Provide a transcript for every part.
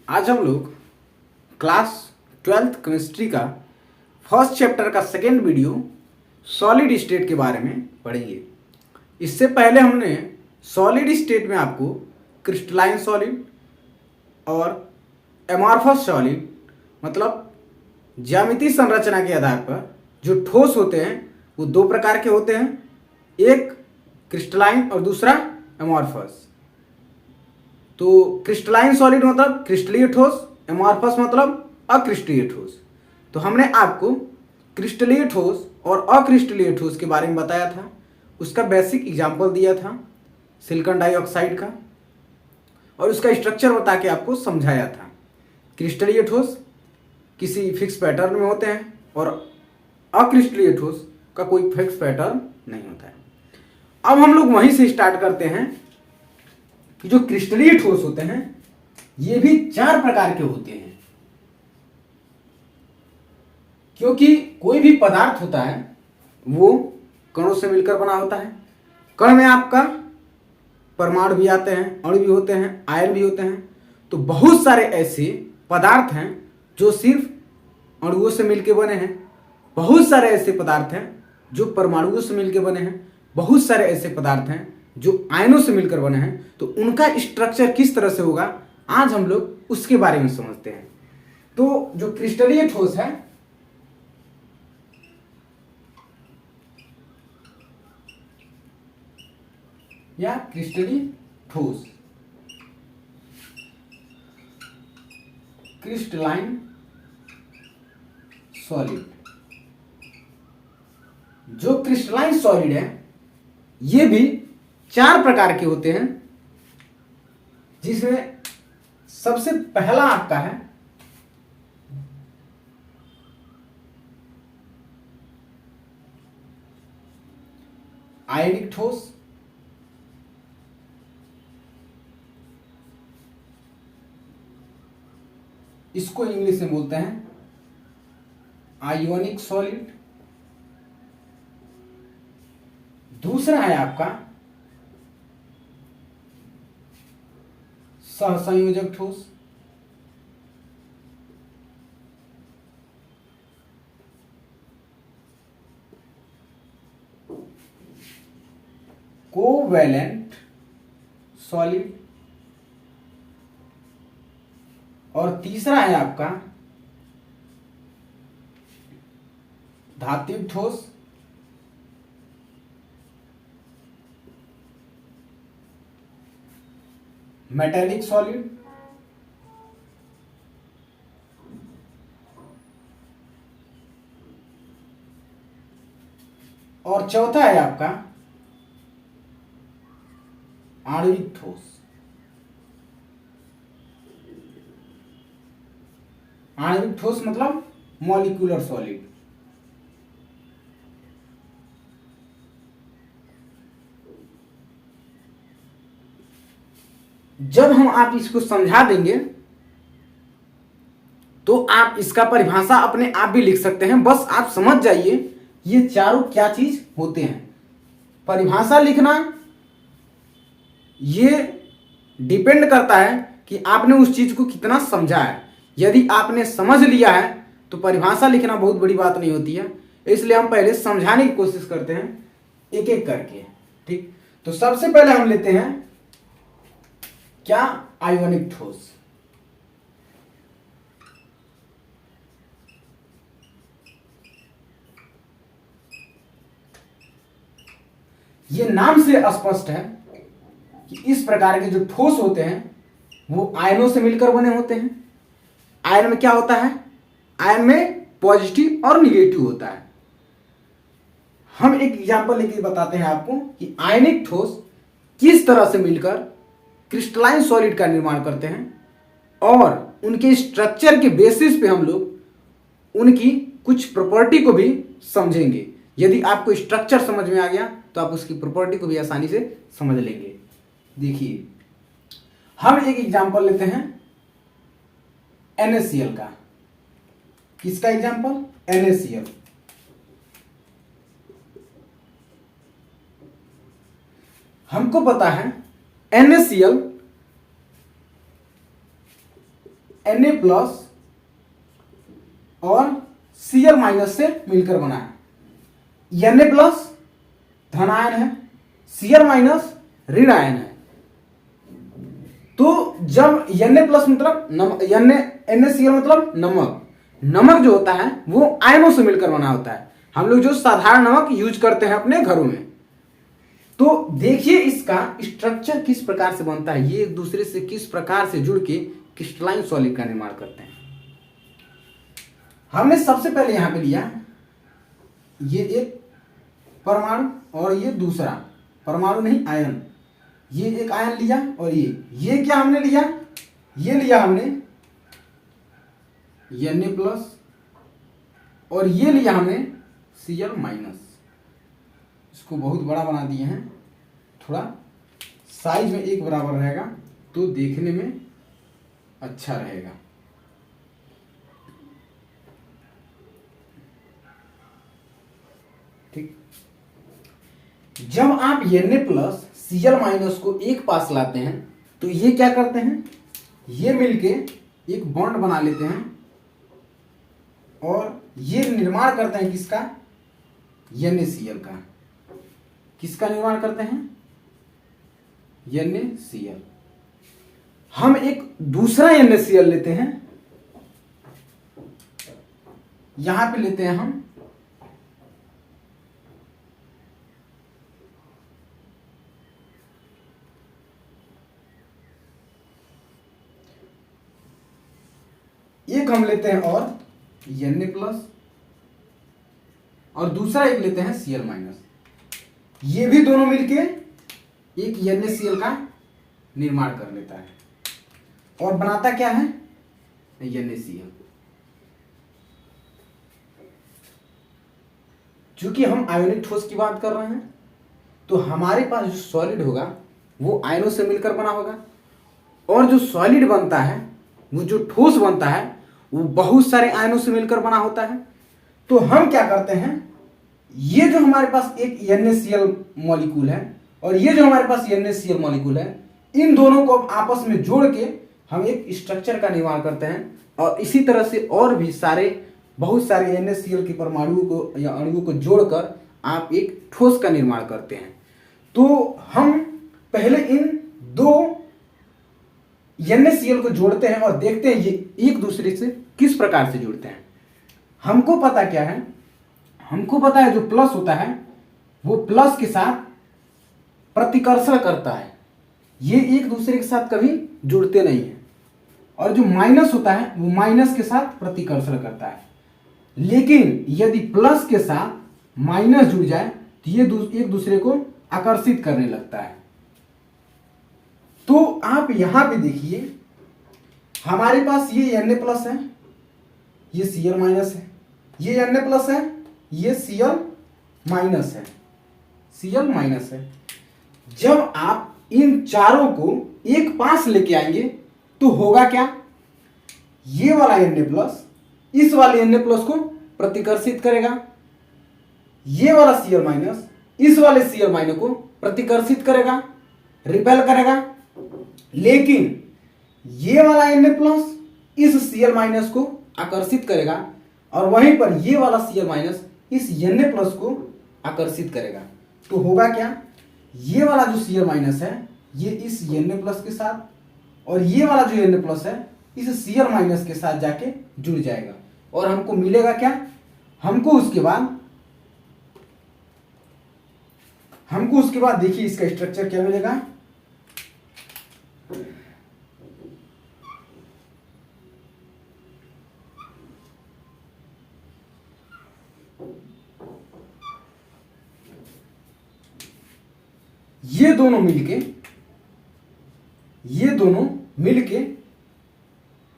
आज हम लोग क्लास 12th केमिस्ट्री का फर्स्ट चैप्टर का सेकेंड वीडियो सॉलिड स्टेट के बारे में पढ़ेंगे। इससे पहले हमने सॉलिड स्टेट में आपको क्रिस्टलाइन सॉलिड और एमॉर्फस सॉलिड मतलब ज्यामितीय संरचना के आधार पर जो ठोस होते हैं वो दो प्रकार के होते हैं, एक क्रिस्टलाइन और दूसरा एमॉर्फस। तो क्रिस्टलाइन सॉलिड मतलब क्रिस्टलीय ठोस, एमॉर्फस मतलब अक्रिस्टलीय ठोस। तो हमने आपको क्रिस्टलीय ठोस और अक्रिस्टलीय ठोस के बारे में बताया था, उसका बेसिक एग्जाम्पल दिया था सिलिकॉन डाइऑक्साइड का, और उसका स्ट्रक्चर बता के आपको समझाया था। क्रिस्टलीय ठोस किसी फिक्स पैटर्न में होते हैं और अक्रिस्टलीय ठोस का कोई फिक्स पैटर्न नहीं होता है। अब हम लोग वहीं से स्टार्ट करते हैं कि जो क्रिस्टलीय ठोस होते हैं ये भी चार प्रकार के होते हैं, क्योंकि कोई भी पदार्थ होता है वो कणों से मिलकर बना होता है। कण में आपका परमाणु भी आते हैं, अणु भी होते हैं, आयन भी होते हैं। तो बहुत सारे ऐसे पदार्थ हैं जो सिर्फ अणुओं से मिलकर बने हैं, बहुत सारे ऐसे पदार्थ हैं जो परमाणुओं से मिलकर बने हैं, बहुत सारे ऐसे पदार्थ हैं जो आयनों से मिलकर बने हैं। तो उनका स्ट्रक्चर किस तरह से होगा आज हम लोग उसके बारे में समझते हैं। तो जो क्रिस्टलीय ठोस है या क्रिस्टलीय ठोस, क्रिस्टलाइन सॉलिड, जो क्रिस्टलाइन सॉलिड है ये भी चार प्रकार के होते हैं, जिसमें सबसे पहला आपका है आयनिक ठोस, इसको इंग्लिश में बोलते हैं आयोनिक सॉलिड। दूसरा है आपका सहसंयोजक ठोस, कोवैलेंट सॉलिड, और तीसरा है आपका धात्विक ठोस, मेटेलिक सॉलिड, और चौथा है आपका आणविक ठोस। आणविक ठोस मतलब मॉलिक्यूलर सॉलिड। जब हम आप इसको समझा देंगे तो आप इसका परिभाषा अपने आप भी लिख सकते हैं। बस आप समझ जाइए ये चारों क्या चीज होते हैं। परिभाषा लिखना ये डिपेंड करता है कि आपने उस चीज को कितना समझा है। यदि आपने समझ लिया है तो परिभाषा लिखना बहुत बड़ी बात नहीं होती है, इसलिए हम पहले समझाने की कोशिश करते हैं एक एक करके। ठीक, तो सबसे पहले हम लेते हैं क्या आयोनिक ठोस। ये नाम से स्पष्ट है कि इस प्रकार के जो ठोस होते हैं वो आयनों से मिलकर बने होते हैं। आयन में क्या होता है, आयन में पॉजिटिव और निगेटिव होता है। हम एक एग्जांपल लेके बताते हैं आपको कि आयनिक ठोस किस तरह से मिलकर क्रिस्टलाइन सॉलिड का निर्माण करते हैं और उनके स्ट्रक्चर के बेसिस पे हम लोग उनकी कुछ प्रॉपर्टी को भी समझेंगे। यदि आपको स्ट्रक्चर समझ में आ गया तो आप उसकी प्रॉपर्टी को भी आसानी से समझ लेंगे। देखिए, हम एक एग्जांपल लेते हैं NaCl का। किसका एग्जांपल? NaCl। हमको पता है NaCl Na प्लस और Cl माइनस से मिलकर बना है। Na प्लस धन आयन है, Cl माइनस ऋण आयन है। तो जब Na प्लस मतलब NaCl मतलब नमक, नमक जो होता है वो आयनों से मिलकर बना होता है। हम लोग जो साधारण नमक यूज करते हैं अपने घरों में। तो देखिए इसका स्ट्रक्चर किस प्रकार से बनता है, ये एक दूसरे से किस प्रकार से जुड़ के क्रिस्टलाइन सॉलिड का निर्माण करते हैं। हमने सबसे पहले यहां पे लिया ये एक परमाणु और ये दूसरा परमाणु नहीं आयन, ये एक आयन लिया और ये क्या हमने लिया, ये लिया हमने Na प्लस और ये लिया हमने Cl माइनस। इसको बहुत बड़ा बना दिए हैं, थोड़ा साइज में एक बराबर रहेगा तो देखने में अच्छा रहेगा। ठीक, जब आप Na प्लस Cl माइनस को एक पास लाते हैं तो ये क्या करते हैं, ये मिलके एक बॉन्ड बना लेते हैं और ये निर्माण करते हैं किसका, NaCl का। किसका निर्माण करते हैं, NaCl। हम एक दूसरा NaCl लेते हैं, यहां पे लेते हैं हम एक, हम लेते हैं और Na प्लस और दूसरा एक लेते हैं Cl माइनस। ये भी दोनों मिलके एक NaCl का निर्माण कर लेता है और बनाता क्या है, NaCl। चूंकि हम आयोनिक ठोस की बात कर रहे हैं तो हमारे पास जो सॉलिड होगा वो आयनों से मिलकर बना होगा, और जो सॉलिड बनता है, वो जो ठोस बनता है, वो बहुत सारे आयनों से मिलकर बना होता है। तो हम क्या करते हैं, ये जो हमारे पास एक NaCl मॉलिक्यूल है और ये जो हमारे पास NaCl मॉलिक्यूल है, इन दोनों को आपस में जोड़ के हम एक स्ट्रक्चर का निर्माण करते हैं। और इसी तरह से और भी सारे बहुत सारे NaCl के परमाणुओं को या अणुओं को जोड़कर आप एक ठोस का निर्माण करते हैं। तो हम पहले इन दो NaCl को जोड़ते हैं और देखते हैं ये एक दूसरे से किस प्रकार से जुड़ते हैं। हमको पता क्या है, हमको पता है जो प्लस होता है वो प्लस के साथ प्रतिकर्षण करता है, ये एक दूसरे के साथ कभी जुड़ते नहीं है। और जो माइनस होता है वो माइनस के साथ प्रतिकर्षण करता है। लेकिन यदि प्लस के साथ माइनस जुड़ जाए तो ये एक दूसरे को आकर्षित करने लगता है। तो आप यहां पे देखिए, हमारे पास ये Na प्लस है, ये Cl माइनस है, ये Na प्लस है, ये Cl माइनस है, Cl माइनस है। जब आप इन चारों को एक पास लेके आएंगे तो होगा क्या, ये वाला Na प्लस इस वाले Na प्लस को प्रतिकर्षित करेगा, ये वाला Cl माइनस इस वाले Cl माइनस को प्रतिकर्षित करेगा, रिपेल करेगा। लेकिन ये वाला Na प्लस इस Cl माइनस को आकर्षित करेगा और वहीं पर ये वाला Cl माइनस इस Na प्लस को आकर्षित करेगा। तो होगा क्या, ये वाला जो Cl माइनस है ये इस Na प्लस के साथ और ये वाला जो Na प्लस है इस Cl माइनस के साथ जाके जुड़ जाएगा और हमको मिलेगा क्या, हमको उसके बाद देखिए इसका स्ट्रक्चर क्या मिलेगा। ये दोनों मिलके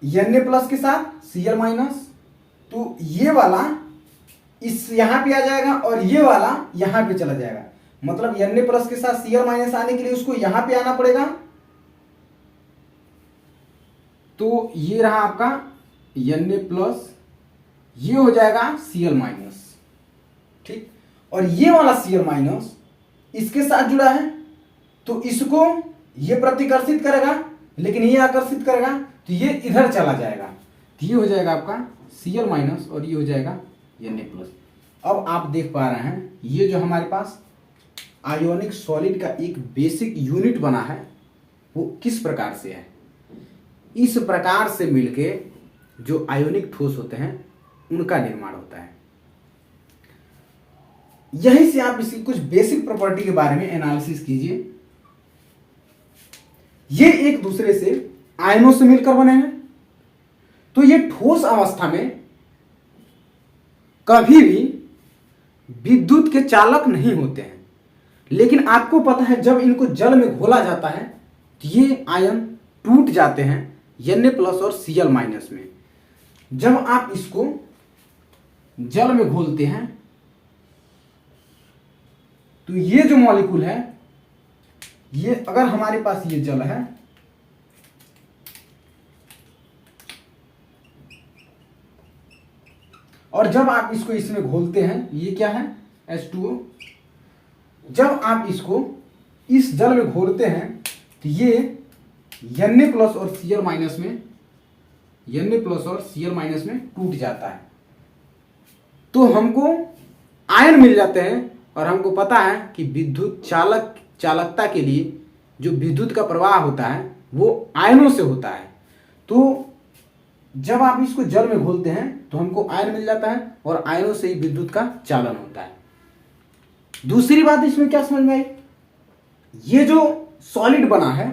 Na प्लस के साथ Cl माइनस, तो ये वाला इस यहां पे आ जाएगा और ये वाला यहां पे चला जाएगा। मतलब Na प्लस के साथ Cl माइनस आने के लिए उसको यहां पे आना पड़ेगा। तो ये रहा आपका Na प्लस, ये हो जाएगा Cl माइनस, ठीक। और ये वाला Cl माइनस इसके साथ जुड़ा है तो इसको ये प्रतिकर्षित करेगा, लेकिन ये आकर्षित करेगा। तो ये इधर चला जाएगा, तो ये हो जाएगा आपका Cl माइनस और ये हो जाएगा Na प्लस। अब आप देख पा रहे हैं ये जो हमारे पास आयोनिक सॉलिड का एक बेसिक यूनिट बना है वो किस प्रकार से है। इस प्रकार से मिलके जो आयोनिक ठोस होते हैं उनका निर्माण होता है। यहीं से आप इसकी कुछ बेसिक प्रॉपर्टी के बारे में एनालिसिस कीजिए। ये एक दूसरे से आयनों से मिलकर बने हैं, तो ये ठोस अवस्था में कभी भी विद्युत के चालक नहीं होते हैं। लेकिन आपको पता है जब इनको जल में घोला जाता है तो ये आयन टूट जाते हैं Na प्लस और Cl माइनस में। जब आप इसको जल में घोलते हैं तो ये जो मॉलिक्यूल है, ये अगर हमारे पास ये जल है और जब आप इसको इसमें घोलते हैं, ये क्या है H2O। जब आप इसको इस जल में घोलते हैं तो ये Na प्लस और Cl माइनस में टूट जाता है, तो हमको आयन मिल जाते हैं। और हमको पता है कि विद्युत चालकता के लिए जो विद्युत का प्रवाह होता है वो आयनों से होता है। तो जब आप इसको जल में घोलते हैं तो हमको आयन मिल जाता है और आयनों से ही विद्युत का चालन होता है। दूसरी बात इसमें क्या समझ में आई, ये जो सॉलिड बना है,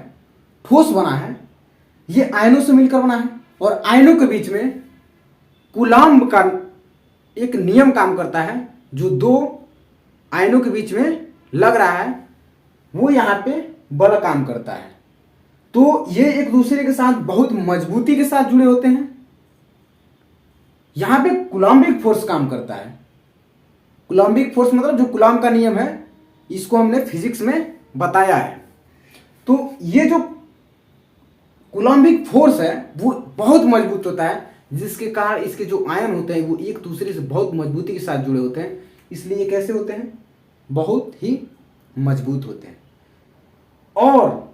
ठोस बना है, ये आयनों से मिलकर बना है और आयनों के बीच में कूलॉम्ब का एक नियम काम करता है। जो दो आयनों के बीच में लग रहा है वो यहाँ पे बल काम करता है, तो ये एक दूसरे के साथ बहुत मजबूती के साथ जुड़े होते हैं। यहाँ पे कूलॉम्बिक फोर्स काम करता है। कूलॉम्बिक फोर्स मतलब जो कूलॉम्ब का नियम है, इसको हमने फिजिक्स में बताया है। तो ये जो कूलॉम्बिक फोर्स है वो बहुत मजबूत होता है, जिसके कारण इसके जो आयन होते हैं वो एक दूसरे से बहुत मजबूती के साथ जुड़े होते हैं। इसलिए ये कैसे होते हैं, बहुत ही मजबूत होते हैं। और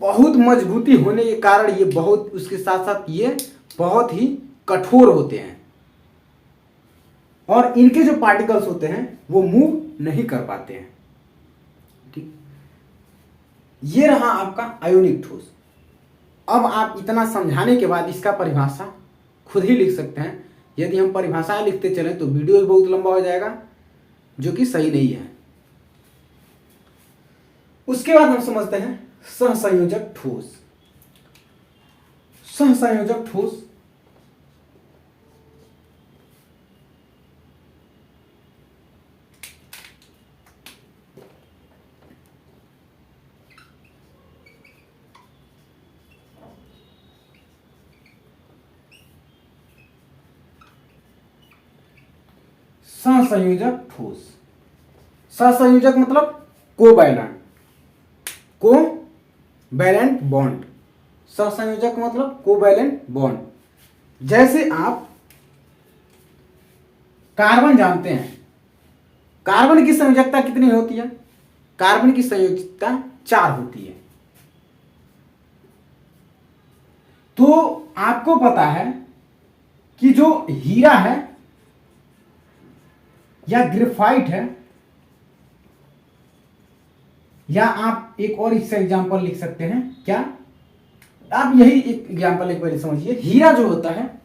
बहुत मजबूती होने के कारण ये बहुत, उसके साथ साथ ये बहुत ही कठोर होते हैं और इनके जो पार्टिकल्स होते हैं वो मूव नहीं कर पाते हैं। ठीक, ये रहा आपका आयोनिक ठोस। अब आप इतना समझाने के बाद इसका परिभाषा खुद ही लिख सकते हैं। यदि हम परिभाषाएं लिखते चलें तो वीडियो भी बहुत लंबा हो जाएगा, जो कि सही नहीं है। उसके बाद हम समझते हैं सहसंयोजक ठोस। सहसंयोजक ठोस सहसंयोजक ठोस। सहसंयोजक मतलब कोवैलेंट बॉन्ड। सहसंयोजक मतलब कोवैलेंट बॉन्ड। जैसे आप कार्बन जानते हैं, कार्बन की संयोजकता कितनी होती है, कार्बन की संयोजकता 4 होती है। तो आपको पता है कि जो हीरा है या ग्रेफाइट है, या आप एक और इससे एग्जांपल लिख सकते हैं, क्या आप यही एक एग्जांपल एक बार समझिए। हीरा जो होता है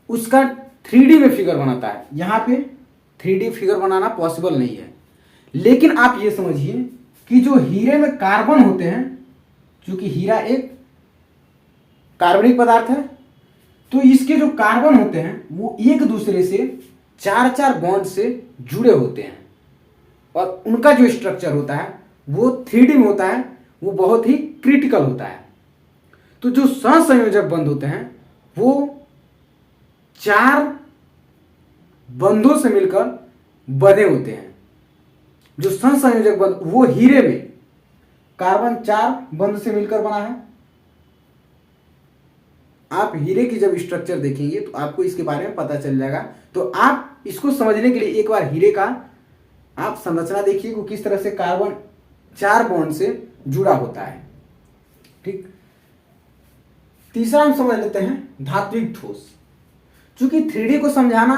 उसका 3D में फिगर बनाता है। यहां पे 3D फिगर बनाना पॉसिबल नहीं है, लेकिन आप ये समझिए कि जो हीरे में कार्बन होते हैं, क्योंकि हीरा एक कार्बनिक पदार्थ है, तो इसके जो कार्बन होते हैं वो एक दूसरे से 4-4 बॉन्ड से जुड़े होते हैं और उनका जो स्ट्रक्चर होता है वो 3D में होता है, वो बहुत ही क्रिटिकल होता है। तो जो सहसंयोजक बंध होते हैं वो 4 बंधों से मिलकर बंधे होते हैं। जो सहसंयोजक बंध वो हीरे में कार्बन 4 बंध से मिलकर बना है। आप हीरे की जब स्ट्रक्चर देखेंगे तो आपको इसके बारे में पता चल जाएगा। तो आप इसको समझने के लिए एक बार हीरे का आप संरचना देखिए कि किस तरह से कार्बन 4 बॉन्ड से जुड़ा होता है। ठीक, तीसरा हम समझ लेते हैं धात्विक ठोस। चूंकि 3D को समझाना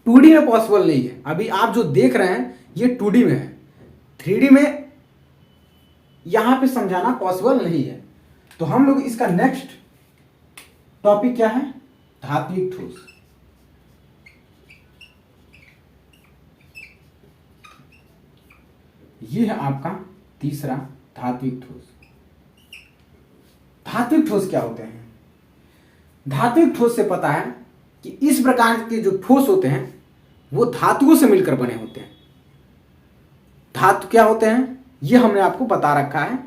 2D में पॉसिबल नहीं है, अभी आप जो देख रहे हैं ये 2D में है, 3D में यहां पे समझाना पॉसिबल नहीं है। तो हम लोग इसका नेक्स्ट टॉपिक क्या है, धात्विक ठोस। ये है आपका तीसरा धात्विक ठोस। धात्विक ठोस क्या होते हैं? धात्विक ठोस से पता है कि इस प्रकार के जो ठोस होते हैं वो धातुओं से मिलकर बने होते हैं। धातु क्या होते हैं ये हमने आपको बता रखा है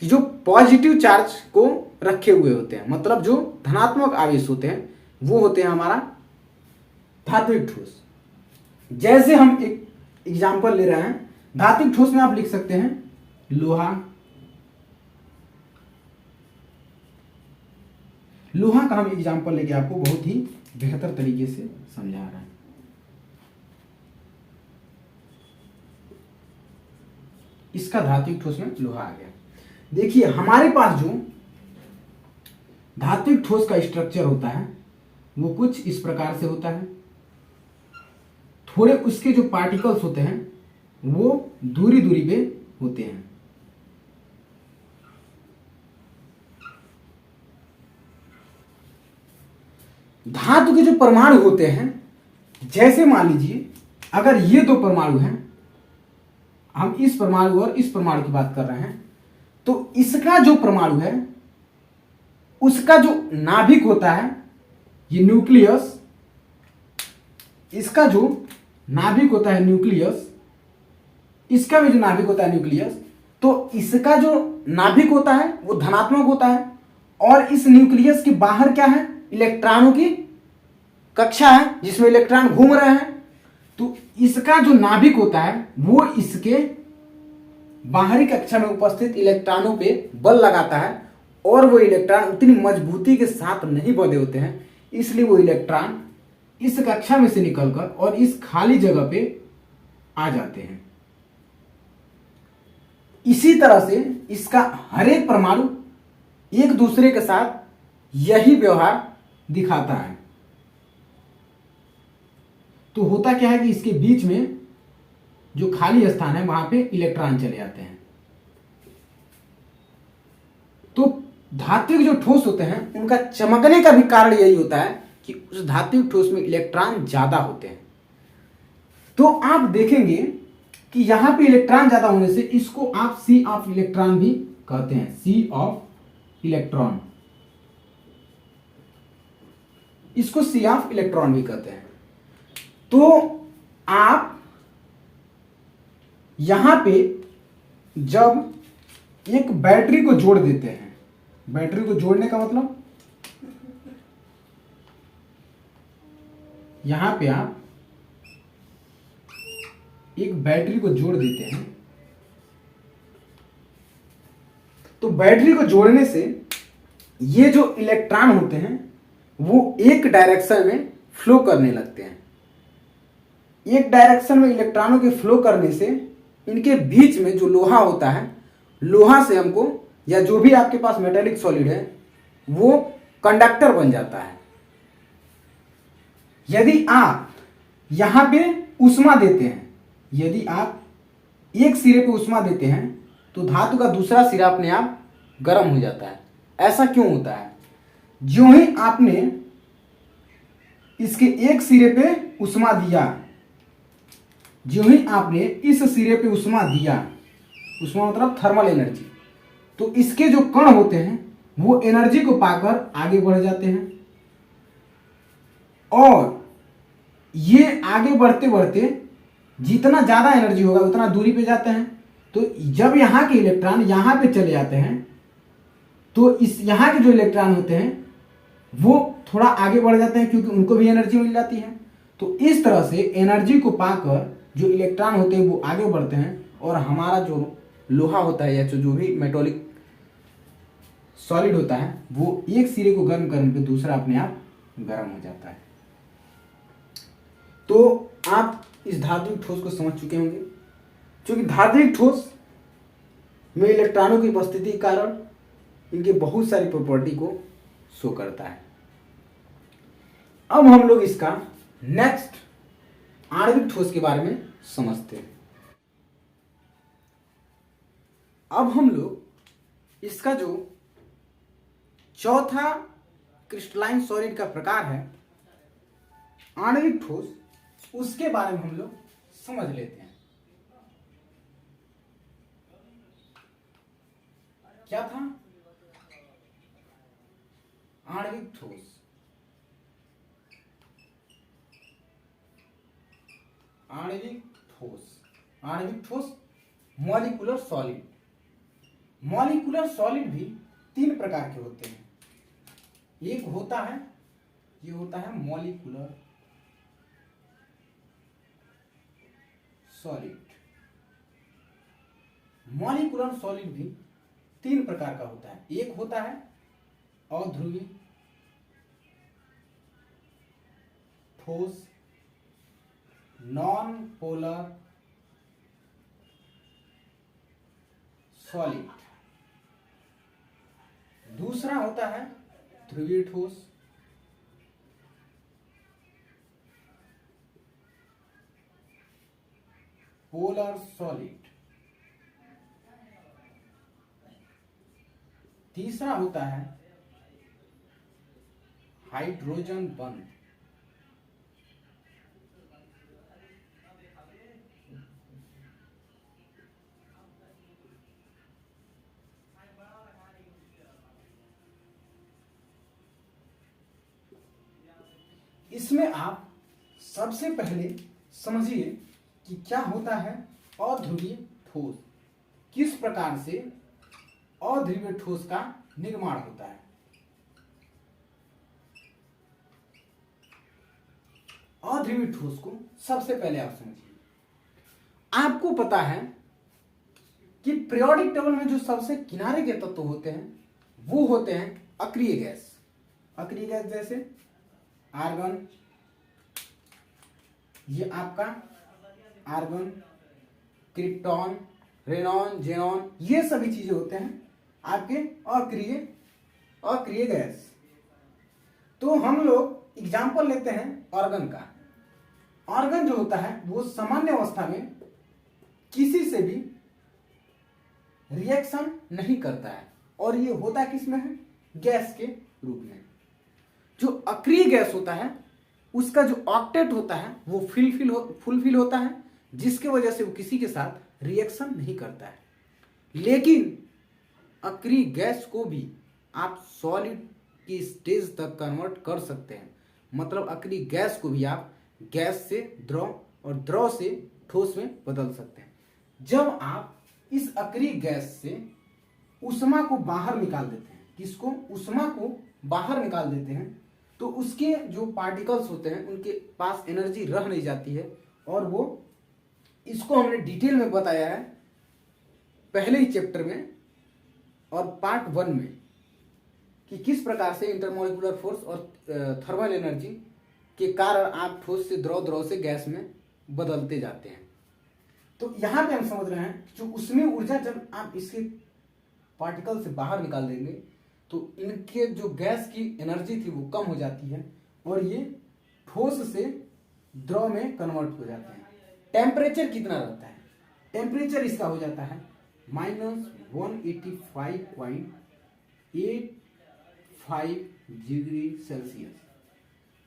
कि जो पॉजिटिव चार्ज को रखे हुए होते हैं, मतलब जो धनात्मक आवेश होते हैं वो होते हैं हमारा धात्विक ठोस। जैसे हम एक एग्जाम्पल ले रहे हैं, धात्विक ठोस में आप लिख सकते हैं लोहा। लोहा का हम एग्जाम्पल लेके आपको बहुत ही बेहतर तरीके से समझा रहे हैं। इसका धात्विक ठोस में लोहा आ गया। देखिए हमारे पास जो धात्विक ठोस का स्ट्रक्चर होता है वो कुछ इस प्रकार से होता है। थोड़े उसके जो पार्टिकल्स होते हैं वो दूरी दूरी पे होते हैं। धातु के जो परमाणु होते हैं, जैसे मान लीजिए अगर ये दो परमाणु हैं, हम इस परमाणु और इस परमाणु की बात कर रहे हैं, तो इसका जो परमाणु है उसका जो नाभिक होता है ये न्यूक्लियस, इसका जो नाभिक होता है न्यूक्लियस, इसका भी जो नाभिक होता है न्यूक्लियस, तो इसका जो नाभिक होता है वो धनात्मक होता है और इस न्यूक्लियस के बाहर क्या है, इलेक्ट्रॉनों की कक्षा है जिसमें इलेक्ट्रॉन घूम रहे हैं। तो इसका जो नाभिक होता है वो इसके बाहरी कक्षा में उपस्थित इलेक्ट्रॉनों पे बल लगाता है और वो इलेक्ट्रॉन उतनी मजबूती के साथ नहीं बंधे होते हैं, इसलिए वो इलेक्ट्रॉन इस कक्षा में से निकलकर और इस खाली जगह पे आ जाते हैं। इसी तरह से इसका हर एक परमाणु एक दूसरे के साथ यही व्यवहार दिखाता है। तो होता क्या है कि इसके बीच में जो खाली स्थान है वहां पे इलेक्ट्रॉन चले जाते हैं। तो धात्विक जो ठोस होते हैं उनका चमकने का भी कारण यही होता है कि उस धात्विक ठोस में इलेक्ट्रॉन ज्यादा होते हैं। तो आप देखेंगे कि यहां पे इलेक्ट्रॉन ज्यादा होने से इसको आप सी ऑफ इलेक्ट्रॉन भी कहते हैं, सी ऑफ इलेक्ट्रॉन, इसको सी ऑफ इलेक्ट्रॉन भी कहते हैं। तो आप यहां पे जब एक बैटरी को जोड़ देते हैं, बैटरी को जोड़ने का मतलब यहां पे आप एक बैटरी को जोड़ देते हैं, तो बैटरी को जोड़ने से ये जो इलेक्ट्रॉन होते हैं वो एक डायरेक्शन में फ्लो करने लगते हैं। एक डायरेक्शन में इलेक्ट्रॉनों के फ्लो करने से इनके बीच में जो लोहा होता है, लोहा से हमको या जो भी आपके पास मेटेलिक सॉलिड है वो कंडक्टर बन जाता है। यदि आप यहां पे उष्मा देते हैं, यदि आप एक सिरे पे उष्मा देते हैं तो धातु का दूसरा सिरा अपने आप गर्म हो जाता है। ऐसा क्यों होता है? जो ही आपने इसके एक सिरे पे उष्मा दिया, जो ही आपने इस सिरे पे उष्मा दिया, उष्मा मतलब थर्मल एनर्जी, तो इसके जो कण होते हैं वो एनर्जी को पाकर आगे बढ़ जाते हैं और ये आगे बढ़ते बढ़ते जितना ज्यादा एनर्जी होगा उतना दूरी पे जाते हैं। तो जब यहाँ के इलेक्ट्रॉन यहाँ पे चले जाते हैं तो इस यहाँ के जो इलेक्ट्रॉन होते हैं वो थोड़ा आगे बढ़ जाते हैं क्योंकि उनको भी एनर्जी मिल जाती है। तो इस तरह से एनर्जी को पाकर जो इलेक्ट्रॉन होते हैं वो आगे बढ़ते हैं और हमारा जो लोहा होता है या जो भी मेटॉलिक सॉलिड होता है वो एक सिरे को गर्म करने पे दूसरा अपने आप गर्म हो जाता है। तो आप इस धात्विक ठोस को समझ चुके होंगे। क्योंकि धात्विक ठोस में इलेक्ट्रॉनों की उपस्थिति के कारण इनके बहुत सारी प्रॉपर्टी को शो करता है। अब हम लोग इसका नेक्स्ट आणविक ठोस के बारे में समझते हैं। अब हम लोग इसका जो चौथा क्रिस्टलाइन सॉलिड का प्रकार है आणविक ठोस, उसके बारे में हम लोग समझ लेते हैं। क्या था आणविक ठोस? आणविक ठोस, आणविक ठोस मॉलिक्यूलर सॉलिड। मॉलिक्यूलर सॉलिड भी तीन प्रकार के होते हैं। एक होता है, ये होता है मॉलिक्यूलर सॉलिड। मॉलिक्यूलर सॉलिड भी तीन प्रकार का होता है। एक होता है अध्रुवीय ठोस, नॉन पोलर सॉलिड। दूसरा होता है ध्रुवीय ठोस, पोलर सॉलिड। तीसरा होता है हाइड्रोजन बंध। इसमें आप सबसे पहले समझिए कि क्या होता है अध्रुवीय ठोस, किस प्रकार से अध्रुवीय ठोस का निर्माण होता है। अध्रुवीय ठोस को सबसे पहले आप समझिए। आपको पता है कि पीरियोडिक टेबल में जो सबसे किनारे के तत्व होते हैं वो होते हैं अक्रिय गैस। अक्रिय गैस जैसे आर्गन, ये आपका आर्गन, क्रिप्टॉन, रेनॉन, जेनॉन, ये सभी चीजें होते हैं आपके अक्रिय गैस। तो हम लोग एग्जाम्पल लेते हैं ऑर्गन का। ऑर्गन जो होता है वो सामान्य अवस्था में किसी से भी रिएक्शन नहीं करता है, और ये होता किसमें है? गैस के रूप में। जो अक्रिय गैस होता है उसका जो ऑक्टेट होता है वो फुलफिल होता है, जिसके वजह से वो किसी के साथ रिएक्शन नहीं करता है। लेकिन अक्रिय गैस को भी आप सॉलिड की स्टेज तक कन्वर्ट कर सकते हैं। मतलब अक्रिय गैस को भी आप गैस से द्रव और द्रव से ठोस में बदल सकते हैं। जब आप इस अक्रिय गैस से ऊष्मा को बाहर निकाल देते हैं, किसको? ऊष्मा को बाहर निकाल देते हैं, तो उसके जो पार्टिकल्स होते हैं उनके पास एनर्जी रह नहीं जाती है। और वो, इसको हमने डिटेल में बताया है पहले ही चैप्टर में और पार्ट 1 में, कि किस प्रकार से इंटरमोलिकुलर फोर्स और थर्मल एनर्जी के कारण आप ठोस से द्रव, द्रव से गैस में बदलते जाते हैं। तो यहां पे हम समझ रहे हैं जो उसमें ऊर्जा जब आप इसके पार्टिकल से बाहर निकाल देंगे तो इनके जो गैस की एनर्जी थी वो कम हो जाती है और ये ठोस से द्रव में कन्वर्ट हो जाते हैं। टेम्परेचर कितना रहता है? टेम्परेचर इसका हो जाता है -185.85 डिग्री सेल्सियस।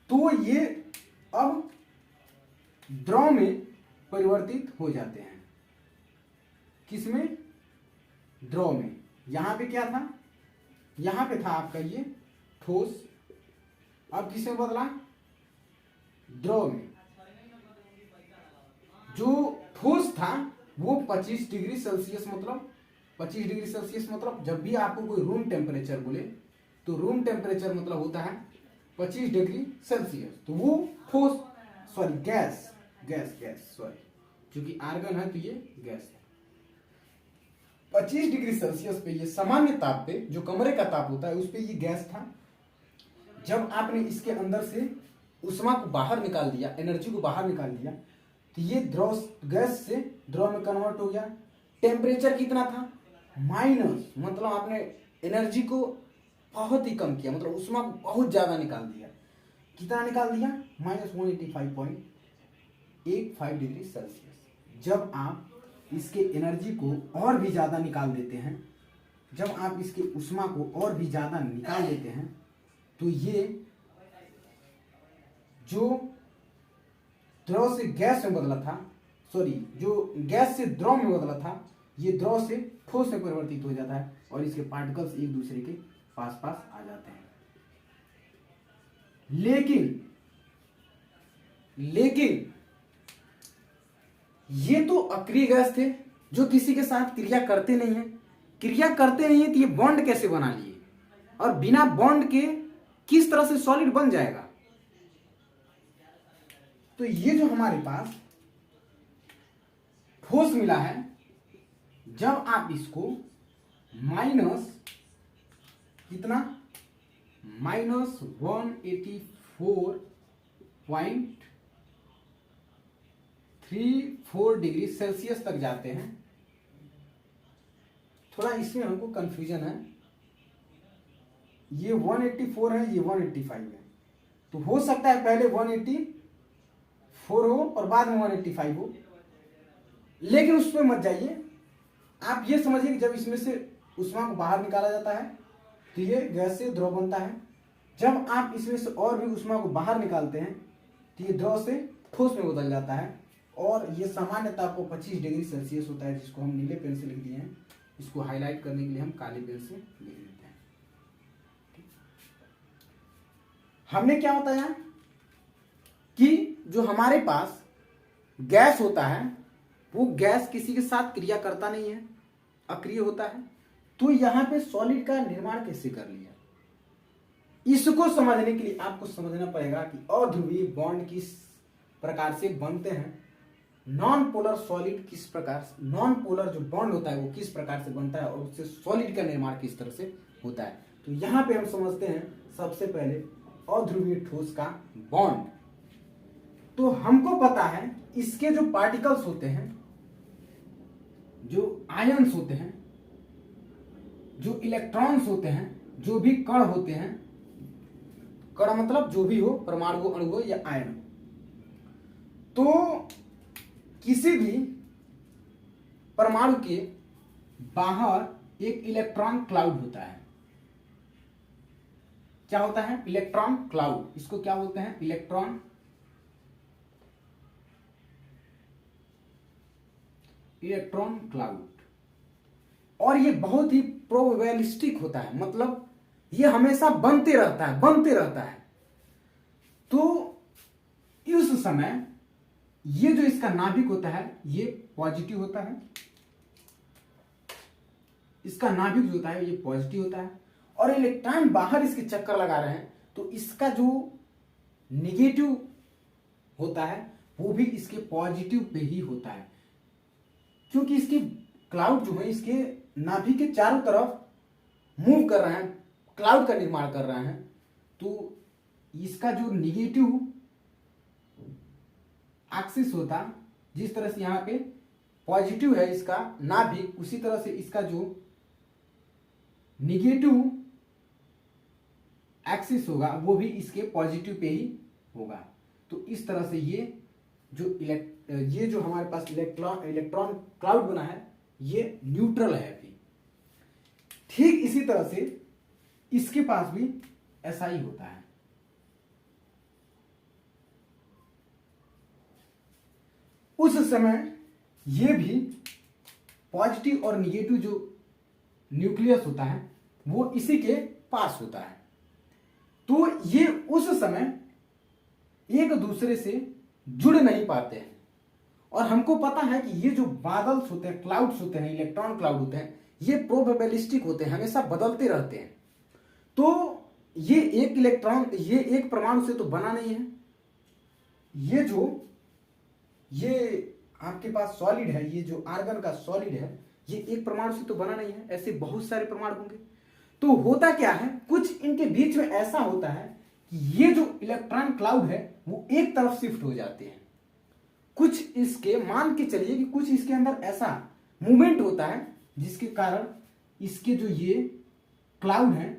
तो ये अब द्रव में परिवर्तित हो जाते हैं। किसमें? द्रव में। यहां पे क्या था? यहां पे था आपका ये ठोस, अब किसमें बदला? द्रव में। जो ठोस था वो 25 डिग्री सेल्सियस, मतलब 25 डिग्री सेल्सियस मतलब जब भी आपको कोई रूम टेम्परेचर बोले तो रूम टेम्परेचर मतलब होता है 25 डिग्री सेल्सियस। तो वो ठोस, सॉरी गैस सॉरी, क्योंकि आर्गन है तो ये गैस है। 25 डिग्री सेल्सियस पे, ये सामान्य ताप पे, जो कमरे का ताप होता है उस पे ये गैस था। जब आपने इसके अंदर से ऊष्मा को बाहर निकाल दिया, एनर्जी को बाहर निकाल दिया, तो ये द्रव, गैस से द्रव में कन्वर्ट हो गया। टेम्परेचर कितना था? माइनस, मतलब आपने एनर्जी को बहुत ही कम किया, मतलब ऊष्मा को बहुत ज़्यादा निकाल दिया। कितना निकाल दिया? -185.85 डिग्री सेल्सियस। जब आप इसके एनर्जी को और भी ज़्यादा निकाल देते हैं, जब आप इसके ऊष्मा को और भी ज़्यादा निकाल देते हैं, तो ये जो द्रव से गैस में बदला था, सॉरी, जो गैस से द्रव में बदला था, ये द्रव से ठोस में परिवर्तित हो जाता है और इसके पार्टिकल्स एक दूसरे के पास पास आ जाते हैं। लेकिन ये तो अक्रिय गैस थे जो किसी के साथ क्रिया करते नहीं है। क्रिया करते नहीं है तो ये बॉन्ड कैसे बना लिए, और बिना बॉन्ड के किस तरह से सॉलिड बन जाएगा? तो ये जो हमारे पास ठोस मिला है, जब आप इसको माइनस कितना -184.34 डिग्री सेल्सियस तक जाते हैं। थोड़ा इसमें हमको कंफ्यूजन है, ये 184 है, ये 185 है, तो हो सकता है पहले 184 हो और बाद में 185 हो, लेकिन उस पर मत जाइए। आप ये समझिए कि जब इसमें से ऊष्मा को बाहर निकाला जाता है तो ये गैस से द्रव बनता है। जब आप इसमें से और भी ऊष्मा को बाहर निकालते हैं तो ये द्रव से ठोस में बदल जाता है, और ये सामान्यतः आपको 25 डिग्री सेल्सियस होता है, जिसको हम नीले पेन से लिख दिए हैं। इसको हाईलाइट करने के लिए हम काले पेन से लिख देते हैं। हमने क्या बताया कि जो हमारे पास गैस होता है वो गैस किसी के साथ क्रिया करता नहीं है, अक्रिय होता है। तो यहां पे सॉलिड का निर्माण कैसे कर लिया, इसको समझने के लिए आपको समझना पड़ेगा कि अध्रुवीय बॉन्ड किस प्रकार से बनते हैं, नॉन पोलर सॉलिड किस प्रकार से, नॉन पोलर जो बॉन्ड होता है वो किस प्रकार से बनता है, और उससे सॉलिड का निर्माण किस तरह से होता है। तो यहां पे हम समझते हैं सबसे पहले अध्रुवीय ठोस का बॉन्ड। तो हमको पता है इसके जो पार्टिकल्स होते हैं, जो आयंस होते हैं, जो इलेक्ट्रॉन्स होते हैं, जो भी कण होते हैं, कण मतलब जो भी हो, परमाणु हो, अणु हो या आयन, तो किसी भी परमाणु के बाहर एक इलेक्ट्रॉन क्लाउड होता है। क्या होता है? Electron cloud. इसको क्या बोलते हैं? Electron cloud. और ये बहुत ही प्रोबेबिलिस्टिक होता है, मतलब ये हमेशा बनते रहता है। तो इस समय ये जो इसका नाभिक होता है ये पॉजिटिव होता है, इसका नाभिक जो होता है ये पॉजिटिव होता है, और इलेक्ट्रॉन बाहर इसके चक्कर लगा रहे हैं तो इसका जो निगेटिव होता है वो भी इसके पॉजिटिव पे ही होता है, क्योंकि इसकी क्लाउड जो है इसके नाभिक के चारों तरफ मूव कर रहे हैं, क्लाउड का निर्माण कर रहे हैं। तो इसका जो निगेटिव एक्सिस होता, जिस तरह से यहां पे पॉजिटिव है इसका नाभिक, उसी तरह से इसका जो निगेटिव एक्सिस होगा वो भी इसके पॉजिटिव पे ही होगा। तो इस तरह से ये जो हमारे पास इलेक्ट्रॉन क्लाउड बना है ये न्यूट्रल है अभी। ठीक इसी तरह से इसके पास भी ऐसा ही होता है। उस समय ये भी पॉजिटिव और निगेटिव जो न्यूक्लियस होता है वो इसी के पास होता है। तो ये उस समय एक दूसरे से जुड़ नहीं पाते हैं, और हमको पता है कि ये जो बादल्स होते हैं, क्लाउड्स होते हैं, इलेक्ट्रॉन क्लाउड होते हैं, ये प्रोबेबिलिस्टिक होते हैं, हमेशा बदलते रहते हैं। तो ये एक परमाणु से तो बना नहीं है। ये आपके पास सॉलिड है, ये जो आर्गन का सॉलिड है ये एक परमाणु से तो बना नहीं है, ऐसे बहुत सारे परमाणु होंगे। तो होता क्या है, कुछ इनके बीच में ऐसा होता है कि ये जो इलेक्ट्रॉन क्लाउड है वो एक तरफ शिफ्ट हो जाते हैं। कुछ इसके मान के चलिए कि कुछ इसके अंदर ऐसा मूवमेंट होता है जिसके कारण इसके जो ये क्लाउड है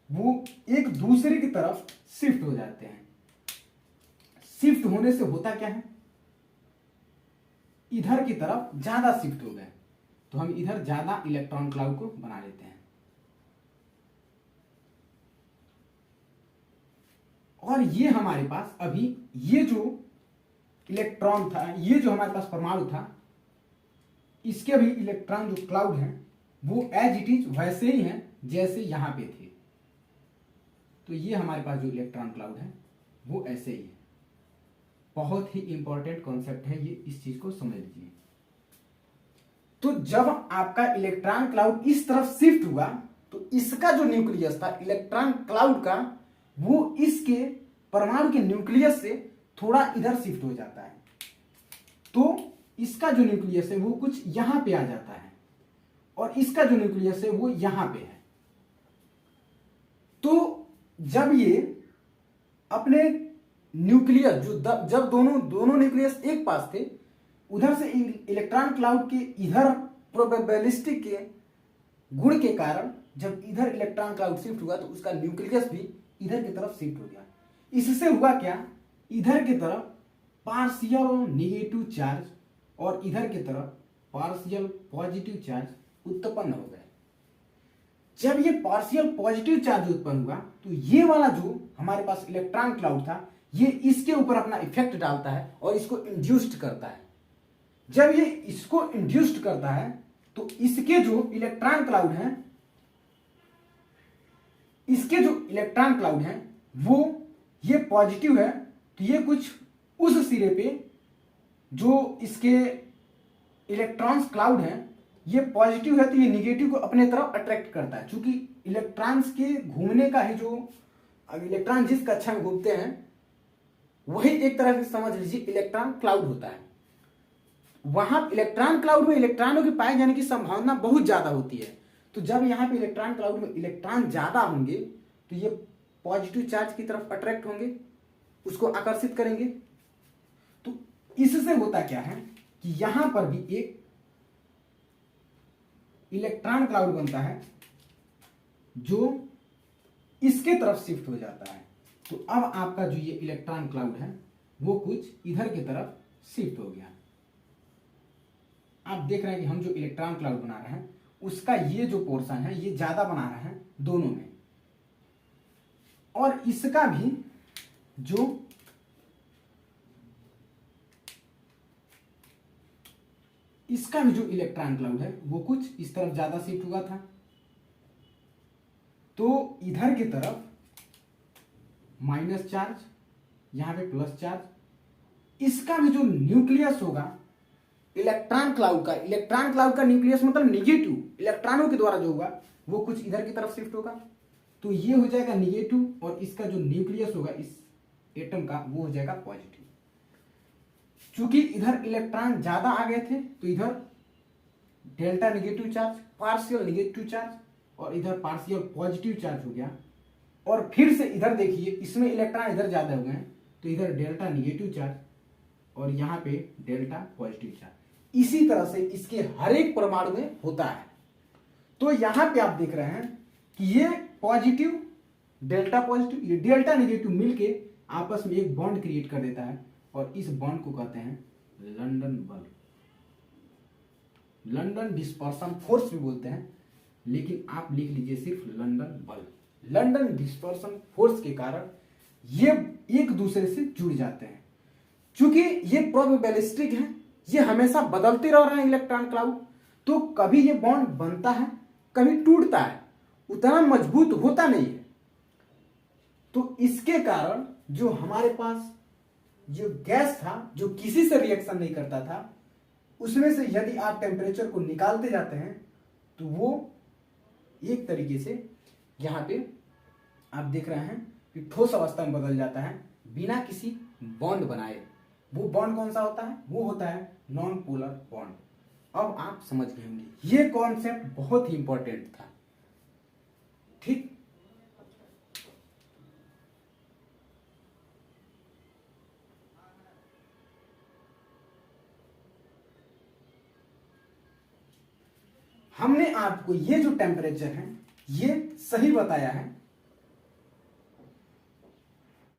वो एक दूसरे की तरफ शिफ्ट हो जाते हैं। शिफ्ट होने से होता क्या है, इधर की तरफ ज्यादा शिफ्ट हो गए, तो हम इधर ज्यादा इलेक्ट्रॉन क्लाउड को बना लेते हैं। और ये हमारे पास अभी ये जो इलेक्ट्रॉन था, ये जो हमारे पास परमाणु था, इसके भी इलेक्ट्रॉन जो क्लाउड है वो एज इट इज वैसे ही है जैसे यहां पे थे। तो ये हमारे पास जो इलेक्ट्रॉन क्लाउड है वो ऐसे ही है। बहुत ही इंपॉर्टेंट कॉन्सेप्ट है ये, इस चीज को समझ लीजिए। तो जब आपका इलेक्ट्रॉन क्लाउड इस तरफ शिफ्ट हुआ तो इसका जो न्यूक्लियस था इलेक्ट्रॉन क्लाउड का, वो इसके परमाणु के न्यूक्लियस से थोड़ा इधर शिफ्ट हो जाता है। तो इसका जो न्यूक्लियस है वो कुछ यहां पे आ जाता है और इसका जो न्यूक्लियस है वो यहां पे है। तो जब ये अपने न्यूक्लियस जो जब दोनों न्यूक्लियस एक पास थे, उधर से इलेक्ट्रॉन क्लाउड के इधर प्रोबेबिलिस्टिक के गुण के कारण जब इधर इलेक्ट्रॉन क्लाउड शिफ्ट हुआ तो उसका न्यूक्लियस भी इधर की तरफ शिफ्ट हो गया। इससे हुआ क्या, इधर की तरफ पार्शियल नेगेटिव चार्ज और इधर की तरफ पार्शियल पॉजिटिव चार्ज उत्पन्न हो गए। जब ये पार्शियल पॉजिटिव चार्ज उत्पन्न हुआ तो ये वाला जो हमारे पास इलेक्ट्रॉन क्लाउड था ये इसके ऊपर अपना इफेक्ट डालता है और इसको इंड्यूस्ड करता है। जब ये इसको इंड्यूस्ड करता है तो इसके जो इलेक्ट्रॉन क्लाउड हैं, इसके जो इलेक्ट्रॉन क्लाउड हैं वो ये पॉजिटिव है, तो ये कुछ उस सिरे पे जो इसके इलेक्ट्रॉन्स क्लाउड हैं ये पॉजिटिव है, तो ये निगेटिव को अपने तरफ अट्रैक्ट करता है। क्योंकि इलेक्ट्रॉन्स के घूमने का ही जो इलेक्ट्रॉन जिस कक्षा में घूमते हैं वही एक तरह से समझ लीजिए इलेक्ट्रॉन क्लाउड होता है। वहां इलेक्ट्रॉन क्लाउड में इलेक्ट्रॉनों के पाए जाने की संभावना बहुत ज्यादा होती है। तो जब यहां पे इलेक्ट्रॉन क्लाउड में इलेक्ट्रॉन ज्यादा होंगे तो ये पॉजिटिव चार्ज की तरफ अट्रैक्ट होंगे, उसको आकर्षित करेंगे। तो इससे होता क्या है कि यहां पर भी एक इलेक्ट्रॉन क्लाउड बनता है जो इसके तरफ शिफ्ट हो जाता है। तो अब आपका जो ये इलेक्ट्रॉन क्लाउड है वो कुछ इधर की तरफ शिफ्ट हो गया। आप देख रहे हैं कि हम जो इलेक्ट्रॉन क्लाउड बना रहे हैं उसका ये जो पोर्शन है ये ज्यादा बना रहे हैं दोनों में, और इसका भी जो इलेक्ट्रॉन क्लाउड है वो कुछ इस तरफ ज्यादा शिफ्ट हुआ था। तो इधर की तरफ माइनस चार्ज, यहां पे प्लस चार्ज। इसका भी जो न्यूक्लियस होगा इलेक्ट्रॉन क्लाउड का न्यूक्लियस मतलब निगेटिव इलेक्ट्रॉनों के द्वारा जो होगा वो कुछ इधर की तरफ शिफ्ट होगा। तो ये हो जाएगा निगेटिव और इसका जो न्यूक्लियस होगा इस एटम का वो हो जाएगा पॉजिटिव। चूंकि इधर इलेक्ट्रॉन ज्यादा आ गए थे तो इधर delta negative charge, partial negative charge और इधर पार्शियल पॉजिटिव चार्ज हो गया। और फिर से इधर देखिए इसमें इलेक्ट्रॉन इधर ज्यादा हो गए हैं तो इधर डेल्टा निगेटिव चार्ज और यहां पे डेल्टा पॉजिटिव चार्ज। इसी तरह से इसके हर एक परमाणु में होता है। तो यहां पे आप देख रहे हैं कि ये पॉजिटिव डेल्टा पॉजिटिव ये डेल्टा निगेटिव मिलके आपस में एक बॉन्ड क्रिएट कर देता है और इस बॉन्ड को कहते हैं लंदन बल, लंदन डिस्पर्सन फोर्स भी बोलते हैं, लेकिन आप लिख लीजिए सिर्फ लंदन बल। लंदन डिस्पर्सन फोर्स के कारण ये एक दूसरे से जुड़ जाते हैं। चूंकि ये प्रोबेबिलिस्टिक है, ये हमेशा बदलते रह रहे हैं इलेक्ट्रॉन क्लाउड, तो कभी ये बॉन्ड बनता है कभी टूटता है, उतना मजबूत होता नहीं है। तो इसके कारण जो हमारे पास जो गैस था जो किसी से रिएक्शन नहीं करता था, उसमें से यदि आप टेम्परेचर को निकालते जाते हैं तो वो एक तरीके से यहां पे आप देख रहे हैं कि ठोस अवस्था में बदल जाता है बिना किसी बॉन्ड बनाए। वो बॉन्ड कौन सा होता है? वो होता है नॉन पोलर बॉन्ड। अब आप समझ गए होंगे ये कॉन्सेप्ट बहुत ही इंपॉर्टेंट था। ठीक, हमने आपको ये जो टेम्परेचर है ये सही बताया है